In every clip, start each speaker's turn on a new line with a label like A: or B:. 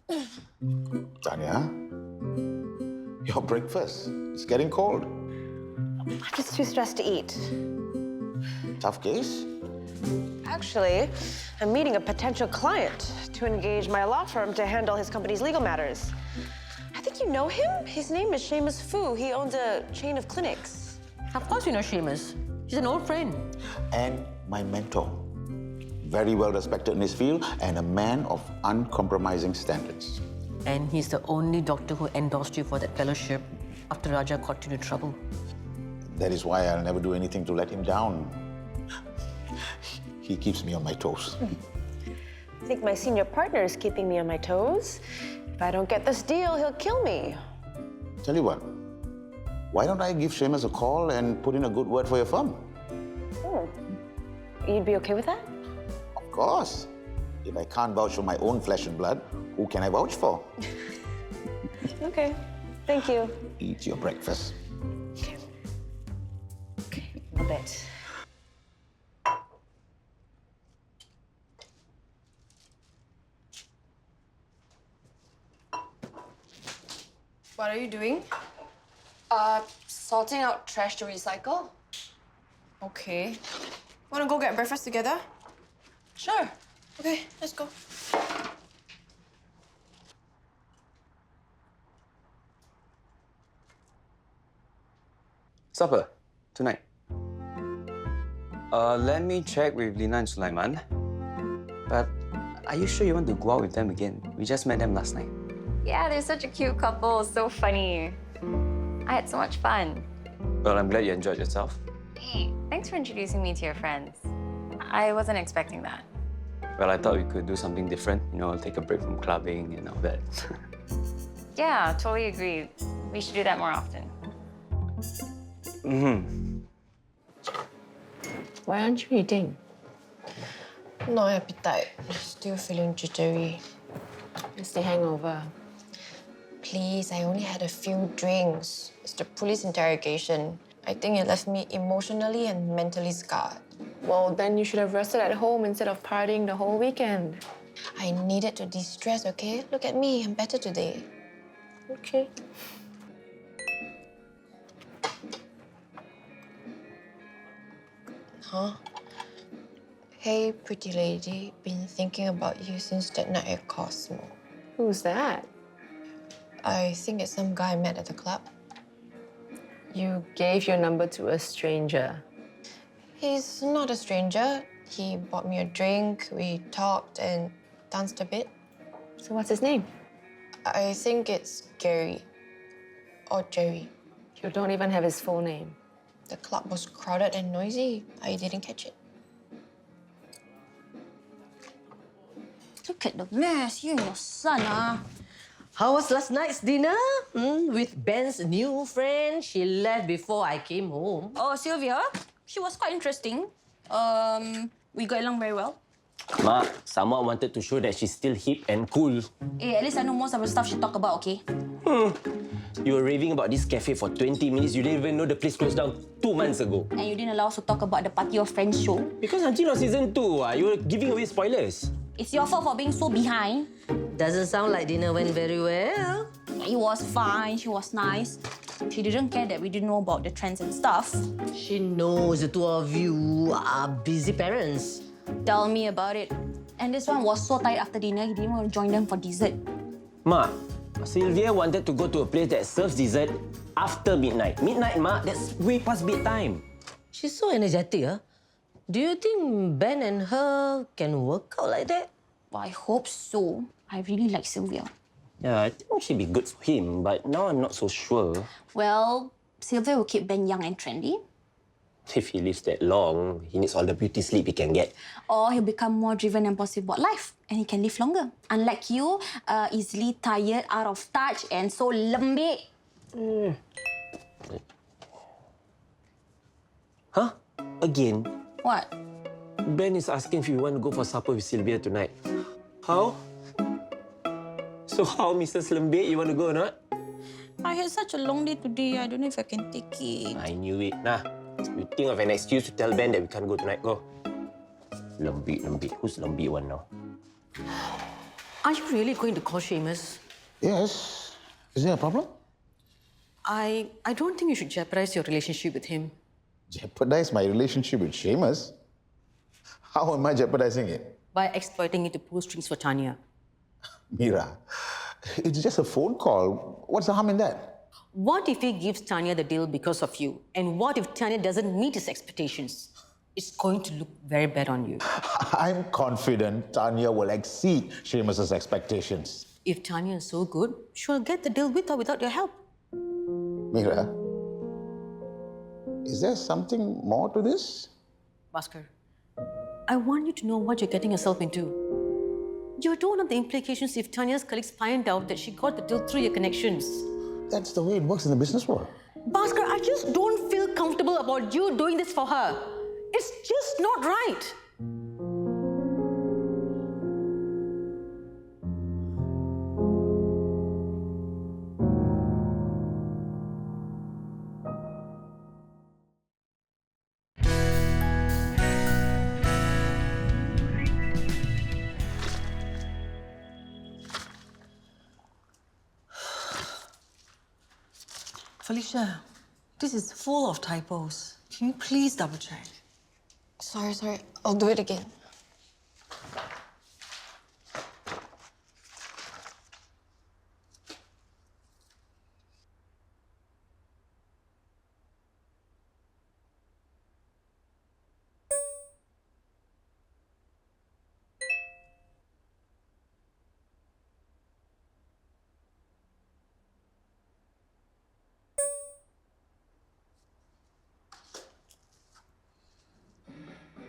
A: Tanya, your breakfast is getting cold.
B: I'm just too stressed to eat.
A: Tough case?
B: Actually, I'm meeting a potential client to engage my law firm to handle his company's legal matters. I think you know him. His name is Seamus Fu. He owns a chain of clinics.
C: Of course you know Seamus. He's an old friend.
A: And my mentor. Very well respected in his field and a man of uncompromising standards.
C: And he's the only doctor who endorsed you for that fellowship after Raja got into trouble.
A: That is why I'll never do anything to let him down. He keeps me on my toes.
B: I think my senior partner is keeping me on my toes. If I don't get this deal, he'll kill me.
A: Tell you what, why don't I give Seamus a call and put in a good word for your firm?
B: You'd be okay with that?
A: Of course. If I can't vouch for my own flesh and blood, who can I vouch for?
B: Okay, thank you.
A: Eat your breakfast.
B: Okay, a bit.
D: What are you doing?
E: Sorting out trash to recycle.
D: Okay. Wanna go get breakfast together?
E: Sure.
D: Okay, let's go.
F: Supper, tonight. Let me check with Lina and Sulaiman. But are you sure you want to go out with them again? We just met them last night.
E: Yeah, they're such a cute couple. So funny. I had so much fun.
F: Well, I'm glad you enjoyed yourself.
E: Hey, thanks for introducing me to your friends. I wasn't expecting that.
F: Well, I thought we could do something different. You know, take a break from clubbing and all that.
E: Yeah, totally agree. We should do that more often.
C: Why aren't you eating?
D: No appetite. Still feeling jittery.
C: It's the hangover.
D: Please, I only had a few drinks. It's the police interrogation. I think it left me emotionally and mentally scarred.
G: Well, then you should have rested at home instead of partying the whole weekend.
D: I needed to de-stress, okay? Look at me, I'm better today.
G: Okay.
D: Huh? Hey, pretty lady. Been thinking about you since that night at Cosmo.
G: Who's that?
D: I think it's some guy I met at the club.
G: You gave your number to a stranger.
D: He's not a stranger. He bought me a drink, we talked and danced a bit.
G: So what's his name?
D: I think it's Gary. Or Jerry.
G: You don't even have his full name.
D: The club was crowded and noisy. I didn't catch it.
H: Look at the mess, you and your son,
C: How was last night's dinner? With Ben's new friend. She left before I came home.
H: Oh, Sylvia, she was quite interesting. We got along very well.
I: Ma, someone wanted to show that she's still hip and cool.
H: At least I know most of the stuff she talk about, okay?
I: You were raving about this cafe for 20 minutes. You didn't even know the place closed down 2 months ago.
H: And you didn't allow us to talk about the Party of Friends show.
I: Because until season 2, you were giving away spoilers.
H: It's your fault for being so behind.
C: Doesn't sound like dinner went very well.
H: It was fine, she was nice. She didn't care that we didn't know about the trends and stuff.
C: She knows the two of you are busy parents.
H: Tell me about it. And this one was so tired after dinner, he didn't want to join them for dessert.
I: Ma, Sylvia wanted to go to a place that serves dessert after midnight. Midnight, Ma, that's way past bedtime.
C: She's so energetic, huh? Do you think Ben and her can work out like that?
H: Well, I hope so. I really like Sylvia.
I: Yeah, I think she'd be good for him, but now I'm not so sure.
H: Well, Sylvia will keep Ben young and trendy.
I: If he lives that long, he needs all the beauty sleep he can get.
H: Or he'll become more driven and positive about life, and he can live longer. Unlike you, easily tired, out of touch, and so lembik.
I: Huh? Again?
H: What?
I: Ben is asking if you want to go for supper with Sylvia tonight. How? So how, Mrs. Lembik, you want to go or not?
H: I had such a long day today. I don't know if I can take it.
I: I knew it. Nah, you think of an excuse to tell Ben that we can't go tonight. Go. Lembik. Who's Lembik one now?
C: Are you really going to call Seamus?
A: Yes. Is there a problem?
C: I don't think you should jeopardize your relationship with him.
A: Jeopardize my relationship with Seamus? How am I jeopardizing it?
C: By exploiting it to pull strings for Tanya.
A: Meera, it's just a phone call. What's the harm in that?
C: What if he gives Tanya the deal because of you? And what if Tanya doesn't meet his expectations? It's going to look very bad on you.
A: I'm confident Tanya will exceed Seamus's expectations.
C: If Tanya is so good, she'll get the deal with or without your help.
A: Meera, is there something more to this?
C: Bhaskar, I want you to know what you're getting yourself into. You don't know the implications if Tanya's colleagues find out that she got the deal through your connections.
A: That's the way it works in the business world.
C: Bhaskar, I just don't feel comfortable about you doing this for her. It's just not right.
J: Felicia, this is full of typos. Can you please double check?
D: Sorry. I'll do it again.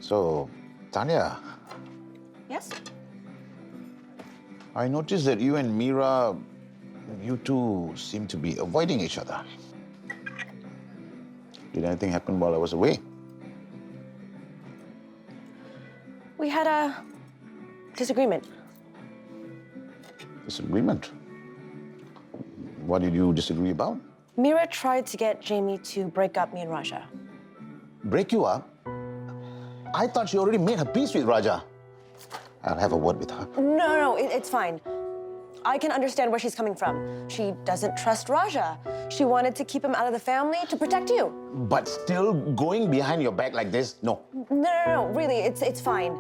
A: So, Tanya,
B: Yes?
A: I noticed that you and Meera, you two seem to be avoiding each other. Did anything happen while I was away?
B: We had a disagreement.
A: Disagreement? What did you disagree about?
B: Meera tried to get Jamie to break up me and Raja.
A: Break you up? I thought she already made her peace with Raja. I'll have a word with her.
B: No, it's fine. I can understand where she's coming from. She doesn't trust Raja. She wanted to keep him out of the family to protect you.
A: But still going behind your back like this? No.
B: No, really, it's fine.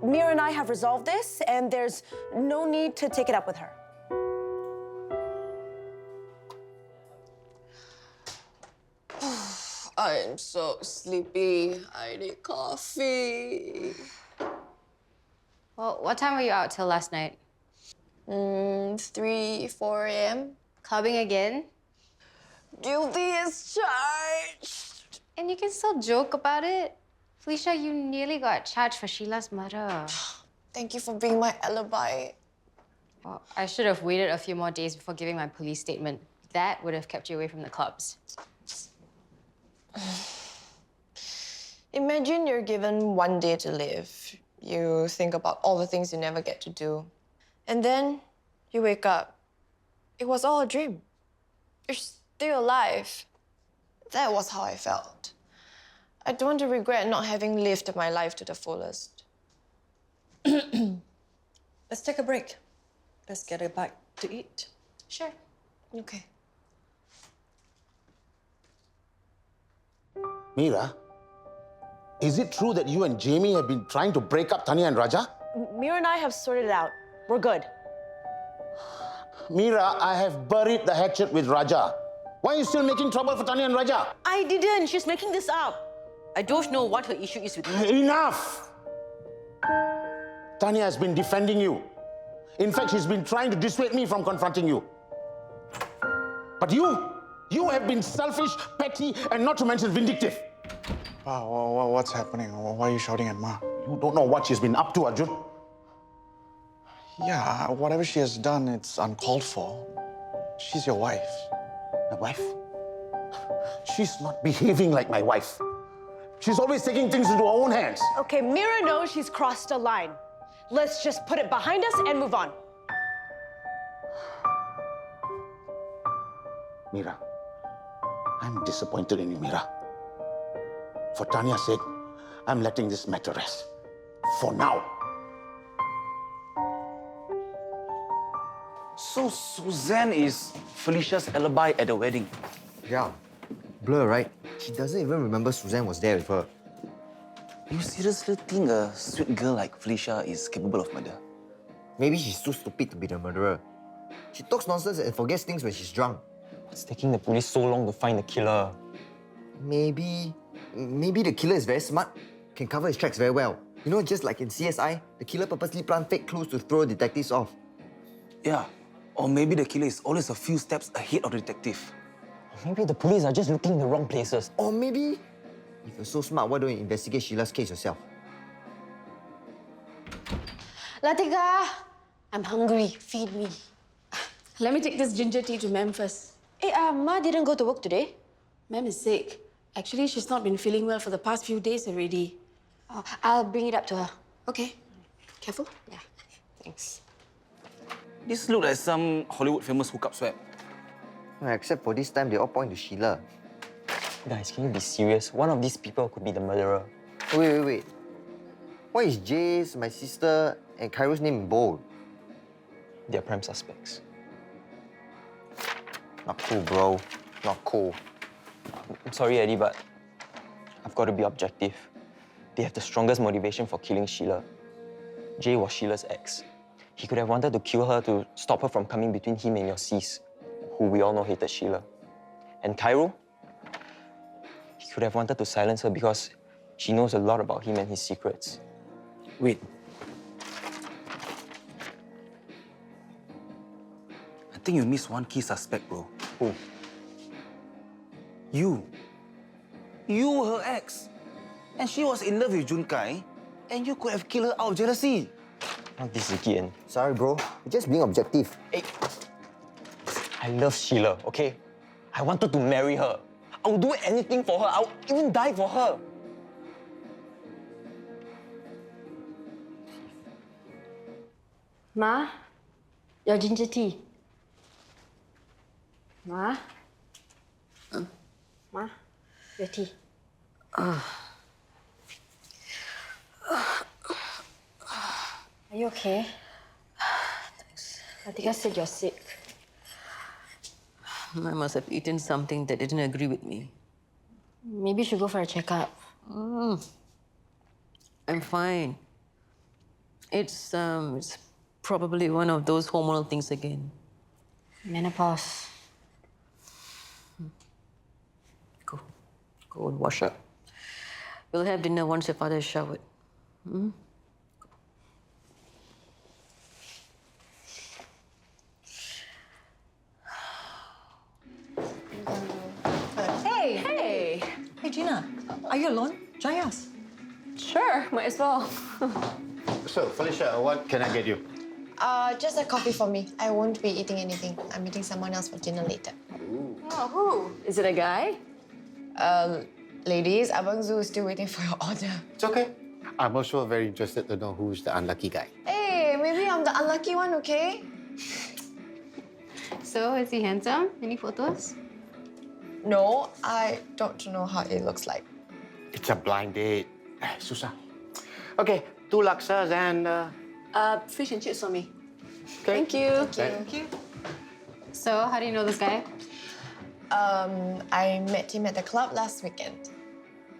B: Meera and I have resolved this, and there's no need to take it up with her.
D: I'm so sleepy. I need coffee.
E: Well, what time were you out till last night?
D: 3, 4 a.m.
E: Clubbing again?
D: Guilty as charged.
E: And you can still joke about it? Felicia, you nearly got charged for Sheila's murder.
D: Thank you for being my alibi.
E: Well, I should have waited a few more days before giving my police statement. That would have kept you away from the clubs.
D: Imagine you're given 1 day to live. You think about all the things you never get to do. And then you wake up. It was all a dream. You're still alive. That was how I felt. I don't want to regret not having lived my life to the fullest.
J: Let's take a break. Let's get a bite to eat.
D: Sure. Okay.
A: Meera, is it true that you and Jamie have been trying to break up Tanya and Raja?
B: Meera and I have sorted it out. We're good.
A: Meera, I have buried the hatchet with Raja. Why are you still making trouble for Tanya and Raja?
C: I didn't. She's making this up. I don't know what her issue is with me.
A: Enough! Tanya has been defending you. In fact, she's been trying to dissuade me from confronting you. But you have been selfish, petty, and not to mention vindictive.
K: What's happening? Why are you shouting at Ma?
A: You don't know what she's been up to, Arjun.
K: Yeah, whatever she has done, it's uncalled for. She's your wife.
A: My wife? She's not behaving like my wife. She's always taking things into her own hands.
B: Okay, Meera knows she's crossed a line. Let's just put it behind us and move on.
A: Meera, I'm disappointed in you, Meera. For Tanya's sake, I'm letting this matter rest. For now.
F: So Suzanne is Felicia's alibi at the wedding.
L: Yeah. Blur, right? She doesn't even remember Suzanne was there with her.
F: You seriously think a sweet girl like Felicia is capable of murder?
L: Maybe she's too stupid to be the murderer. She talks nonsense and forgets things when she's drunk.
I: What's taking the police so long to find the killer?
L: Maybe the killer is very smart, can cover his tracks very well. You know, just like in CSI, the killer purposely plant fake clues to throw detectives off.
F: Yeah. Or maybe the killer is always a few steps ahead of the detective.
I: Maybe the police are just looking in the wrong places.
L: Or maybe, if you're so smart, why don't you investigate Sheila's case yourself?
C: Latika, I'm hungry. Feed me.
M: Let me take this ginger tea to Mem first.
C: Hey, Ma didn't go to work today.
M: Mem is sick. Actually, she's not been feeling well for the past few days already.
C: Oh, I'll bring it up to her.
M: Okay. Careful.
C: Yeah, thanks.
F: This looks like some Hollywood famous hookup swap.
L: Except for this time, they all point to Sheila.
I: Guys, can you be serious? One of these people could be the murderer.
L: Wait. Why is Jay's, my sister, and Cairo's name in bold?
I: They're prime suspects.
L: Not cool, bro. Not cool.
I: I'm sorry, Eddie, but I've got to be objective. They have the strongest motivation for killing Sheila. Jay was Sheila's ex. He could have wanted to kill her to stop her from coming between him and your sis, who we all know hated Sheila. And Cairo? He could have wanted to silence her because she knows a lot about him and his secrets.
F: Wait. I think you missed one key suspect, bro.
I: Who?
F: You. You were her ex. And she was in love with Junkai, and you could have killed her out of jealousy.
I: Not this again.
L: Sorry, bro. You're just being objective.
I: Hey, I love Sheila, okay? I wanted to marry her. I would do anything for her. I would even die for her.
C: Ma, your ginger tea. Ma? Ma, your tea. Are you okay? Thanks. Latika said you're sick. I must have eaten something that didn't agree with me.
B: Maybe you should go for a checkup.
C: I'm fine. It's probably one of those hormonal things again.
B: Menopause.
C: Go and wash up. We'll have dinner once your father is showered.
J: Hey, Gina, are you alone? Join us.
B: Sure, might as well.
A: So, Felicia, what can I get you?
D: Just a coffee for me. I won't be eating anything. I'm meeting someone else for dinner later.
B: Oh, who? Is it a guy?
D: Ladies, Abang Zu is still waiting for your order.
A: It's okay. I'm also very interested to know who's the unlucky guy.
D: Hey, maybe I'm the unlucky one, okay?
E: So, is he handsome? Any photos?
D: No, I don't know how it looks like.
A: It's a blind date. Susan. Okay, 2 laksas and...
M: Fish and chips for me.
A: Okay.
M: Thank you.
A: Thank
M: you.
E: So, how do you know this guy?
D: I met him at the club last weekend.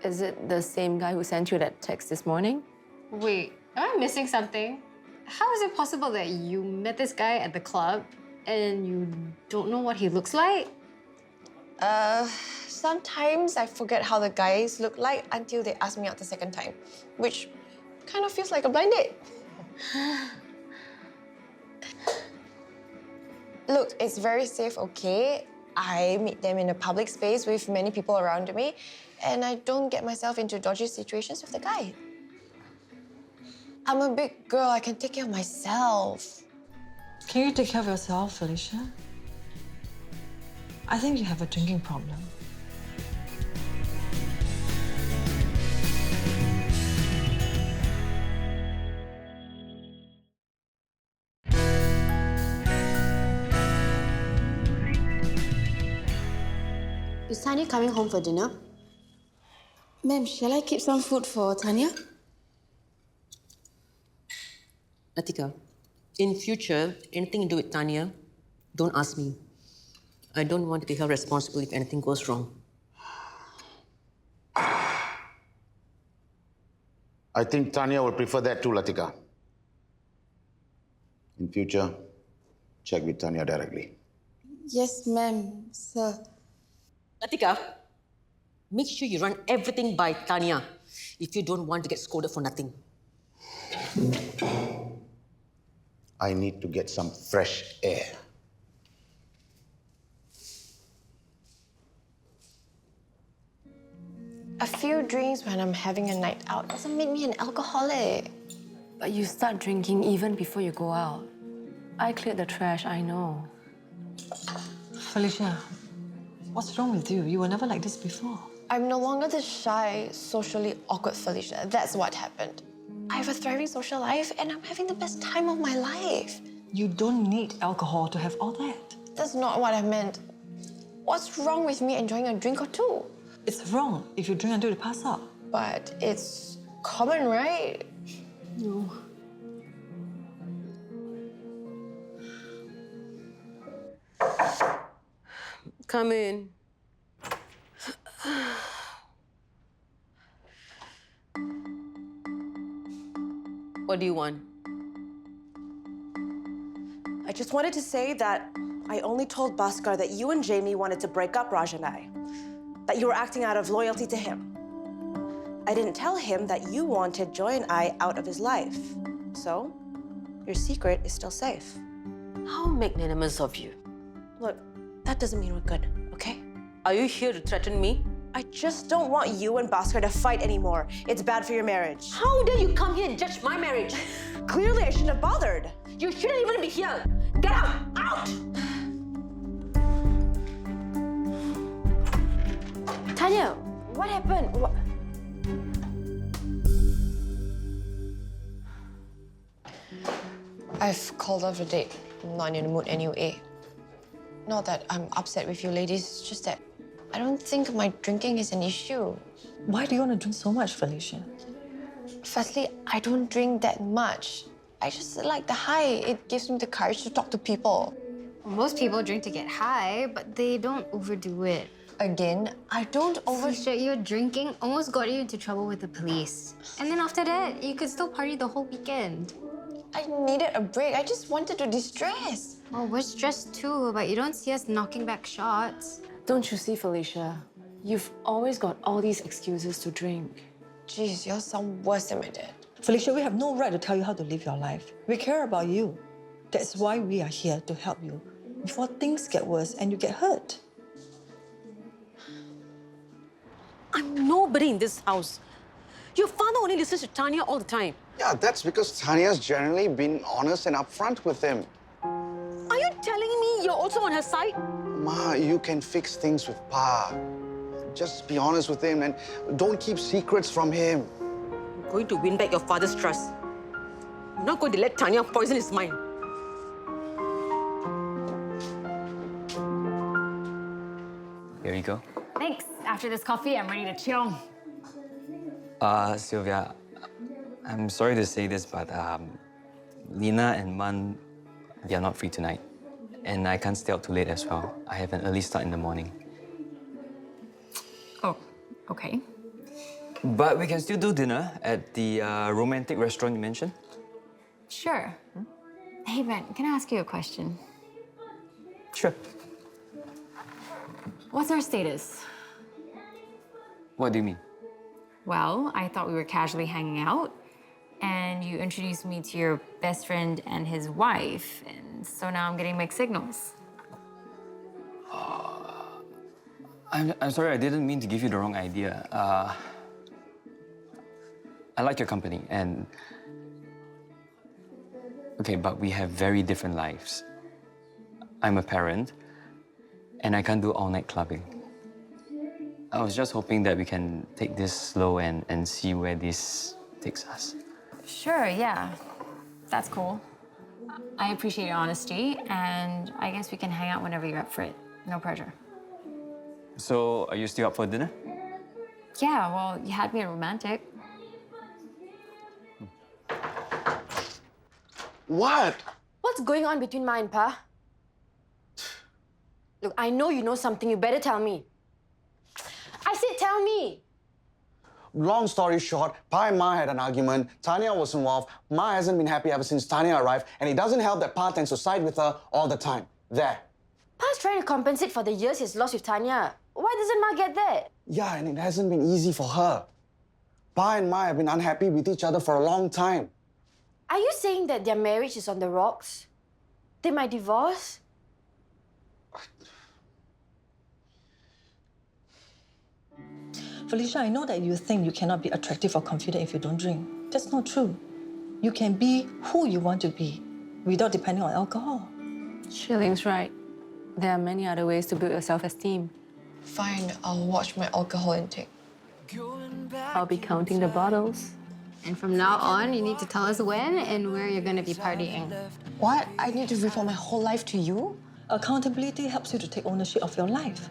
B: Is it the same guy who sent you that text this morning?
E: Wait, am I missing something? How is it possible that you met this guy at the club and you don't know what he looks like?
D: Sometimes I forget how the guys look like until they ask me out the second time, which kind of feels like a blind date. Look, it's very safe, okay? I meet them in a public space with many people around me, and I don't get myself into dodgy situations with the guy. I'm a big girl, I can take care of myself.
J: Can you take care of yourself, Felicia? I think you have a drinking problem.
B: Is Tanya coming home for dinner?
M: Ma'am, shall I keep some food for Tanya?
C: Latika, in future, anything to do with Tanya, Don't ask me. I don't want to be held responsible if anything goes wrong.
A: I think Tanya will prefer that too, Latika. In future, check with Tanya directly.
M: Yes, ma'am, sir.
C: Latika, make sure you run everything by Tanya if you don't want to get scolded for nothing.
A: I need to get some fresh air.
D: A few drinks when I'm having a night out doesn't make me an alcoholic.
M: But you start drinking even before you go out. I cleared the trash, I know.
J: Felicia, what's wrong with you? You were never like this before.
D: I'm no longer the shy, socially awkward Felicia. That's what happened. I have a thriving social life and I'm having the best time of my life.
J: You don't need alcohol to have all that.
D: That's not what I meant. What's wrong with me enjoying a drink or two?
J: It's wrong if you drink until you pass out.
D: But it's common, right?
C: No. Come in. What do you want?
B: I just wanted to say that I only told Bhaskar that you and Jamie wanted to break up Raj and I. That you were acting out of loyalty to him. I didn't tell him that you wanted Joy and I out of his life. So, your secret is still safe.
C: How magnanimous of you.
B: Look, that doesn't mean we're good, okay?
C: Are you here to threaten me?
B: I just don't want you and Bhaskar to fight anymore. It's bad for your marriage.
C: How dare you come here and judge my marriage?
B: Clearly, I shouldn't have bothered.
C: You shouldn't even be here. Get out! Out!
B: Tanya, what happened?
D: I've called off the date. I'm not in the mood anyway. Not that I'm upset with you ladies, it's just that I don't think my drinking is an issue.
J: Why do you want to drink so much, Felicia?
D: Firstly, I don't drink that much. I just like the high. It gives me the courage to talk to people.
E: Most people drink to get high, but they don't overdo it.
D: Again, I don't
E: Felicia, your drinking almost got you into trouble with the police. And then after that, you could still party the whole weekend.
D: I needed a break. I just wanted to distress.
E: Well, we're stressed too, but you don't see us knocking back shots.
M: Don't you see, Felicia? You've always got all these excuses to drink.
D: Jeez, you're some worse than my dad.
J: Felicia, we have no right to tell you how to live your life. We care about you. That's why we are here to help you before things get worse and you get hurt.
C: I'm nobody in this house. Your father only listens to Tanya all the time.
K: Yeah, that's because Tanya's generally been honest and upfront with him.
C: Are you telling me you're also on her side?
K: Ma, you can fix things with Pa. Just be honest with him and don't keep secrets from him.
C: I'm going to win back your father's trust. I'm not going to let Tanya poison his mind.
F: Here we go.
E: Thanks. After this coffee, I'm ready to chill.
F: Sylvia, I'm sorry to say this, but Lina and Man, they are not free tonight. And I can't stay out too late as well. I have an early start in the morning.
E: Oh, okay.
F: But we can still do dinner at the romantic restaurant you mentioned.
E: Sure. Hey, Ben, can I ask you a question?
F: Sure.
E: What's our status?
F: What do you mean?
E: Well, I thought we were casually hanging out, and you introduced me to your best friend and his wife, and so now I'm getting mixed signals.
F: I'm sorry, I didn't mean to give you the wrong idea. I like your company, and... Okay, but we have very different lives. I'm a parent, and I can't do all-night clubbing. I was just hoping that we can take this slow and see where this takes us.
E: Sure, yeah. That's cool. I appreciate your honesty, and I guess we can hang out whenever you're up for it. No pressure.
F: So, are you still up for dinner?
E: Yeah, well, you had me a romantic.
K: What?
B: What's going on between Ma and Pa?
M: Look, I know you know something. You better tell me. I said tell me.
K: Long story short, Pa and Ma had an argument. Tanya was involved. Ma hasn't been happy ever since Tanya arrived, and it doesn't help that Pa tends to side with her all the time. There.
M: Pa's trying to compensate for the years he's lost with Tanya. Why doesn't Ma get that?
K: Yeah, and it hasn't been easy for her. Pa and Ma have been unhappy with each other for a long time.
M: Are you saying that their marriage is on the rocks? They might divorce?
J: Felicia, I know that you think you cannot be attractive or confident if you don't drink. That's not true. You can be who you want to be without depending on alcohol.
M: Xue Ling's right. There are many other ways to build your self-esteem.
D: Fine, I'll watch my alcohol intake.
M: I'll be counting the bottles.
E: And from now on, you need to tell us when and where you're gonna be partying.
D: What? I need to report my whole life to you?
J: Accountability helps you to take ownership of your life.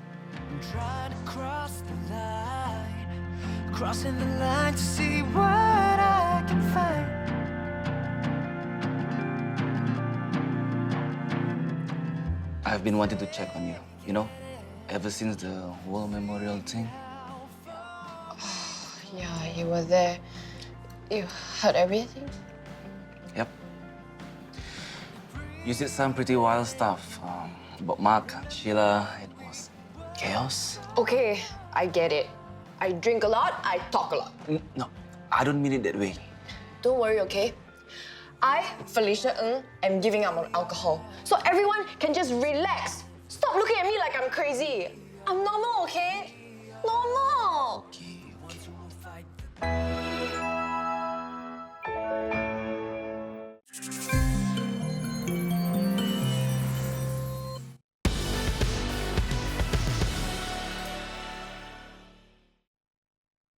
N: Trying to cross the line, crossing the line to see what I can find.
O: I've been wanting to check on you, you know, ever since the War Memorial thing.
D: Yeah, you were there. You heard everything?
O: Yep. You said some pretty wild stuff about Mark, Sheila. It was chaos.
D: Okay, I get it. I drink a lot, I talk a lot.
O: No, I don't mean it that way.
D: Don't worry, okay? I, Felicia Ng, am giving up on alcohol. So everyone can just relax. Stop looking at me like I'm crazy. I'm normal, okay? Normal.